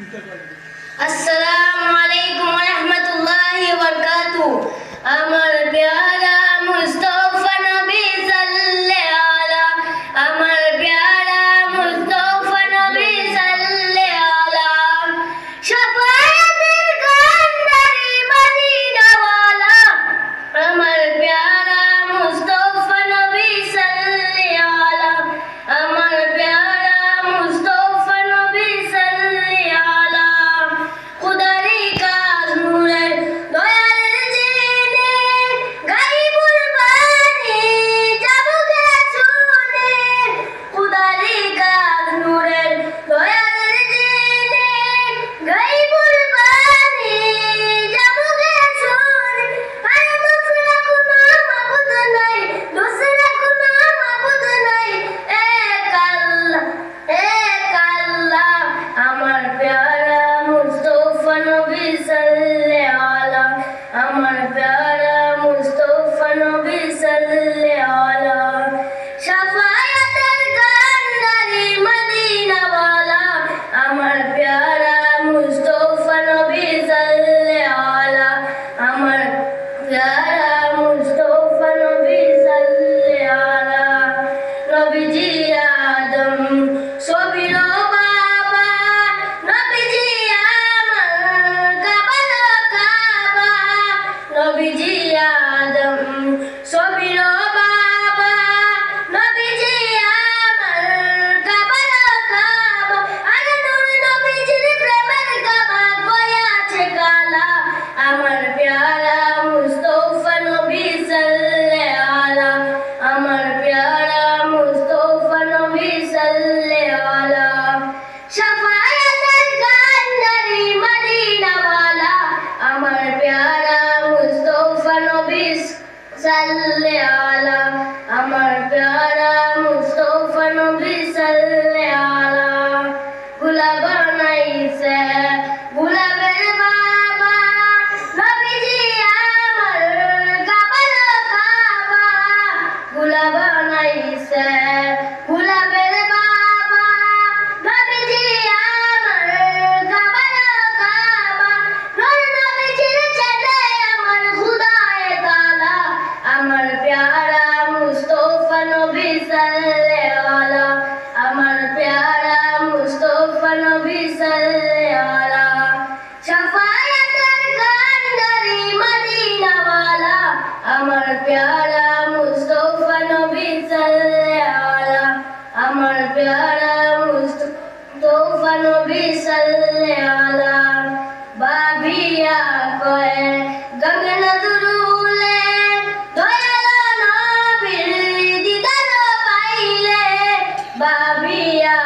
अस्सलामु अलैकुम व रहमतुल्लाहि व बरकातुहू। আমার প্যারা মুস্তাফা নবী সাল্লাল্লাহু আলা, আমার প্যারা মুস্তাফা নবী সাল্লাল্লাহু আলা, শাফায়াতের কান্ডারি মদিনাওয়ালা, আমার প্যারা মুস্তাফা নবী সাল্লাল্লাহু আলা, আমার প্যারা মুস্তাফা নবী সাল্লাল্লাহু আলা, খুদারি কাজ নূরের দয়ালের জিনে, গাইবুল বাণী জাবুকে শুনে, খুদারি কাজ নূরের দয়ালের জিনে, গাইবুল বাণী জাবুকে শুনে, আরে দোসরা কোনো মাবুদ নাই, দোসরা কোনো মাবুদ নাই, এক আল্লাহ, আমার প্যারা মুস্তাফা নবী সাল্লাল্লাহু আলা, আমার প্যারা মুস্তাফা নবী সাল্লাল্লাহু আলা, শাফায়াতের কান্ডারি মদিনাওয়ালা, আমার প্যারা মুস্তাফা নবী সাল্লাল্লাহু আলা, আমার প্যারা মুস্তাফা নবী সাল্লাল্লাহু আলা, নবীজি আদম সবির বাবা, নবীজি আমার কাবার কাবা, নবীজি আদম সবির বাবা, নবীজি আমার কাবার কাবা, আরে নূর নবীজির প্রেমের কাবা গয়াছে কালা, আমার প্যারা মুস্তাফা নবী সাল্লাল্লাহু আলা, আমার প্যারা মুস্তাফা নবী সাল্লাল্লাহু আলা, শাফায়াতের কান্ডারি মদিনাওয়ালা, আমার প্যারা মুস্তাফা নবী সাল্লাল্লাহু আলা, আমার প্যারা মুস্তাফা নবী সাল্লাল্লাহু আলা, গোলাপ বানাইছে গোলাপের বাবা, নবীজি আমার কাবার কাবা, গোলাপ বানাইছে গোলাপের বাবা, নবীজি আমার কাবার কাবা, নূর নবীজির ছেলে আমার খুদায়ে তাআলা, আমার প্যারা মুস্তাফা নবী সাল্লাল্লাহু আলা, আমার প্যারা মুস্তাফা নবী সাল্লাল্লাহু আলা, শাফায়াতের কান্ডারি মদিনাওয়ালা, আমার প্যারা মুস্তাফা নবী সাল্লাল্লাহু আলা, আমার প্যারা মুস্তাফা নবী সাল্লাল্লাহু আলা, বাবিয়া কয়ে গগন দুরুলে, দয়াল নবীর দিদার পাইলে, বাবিয়া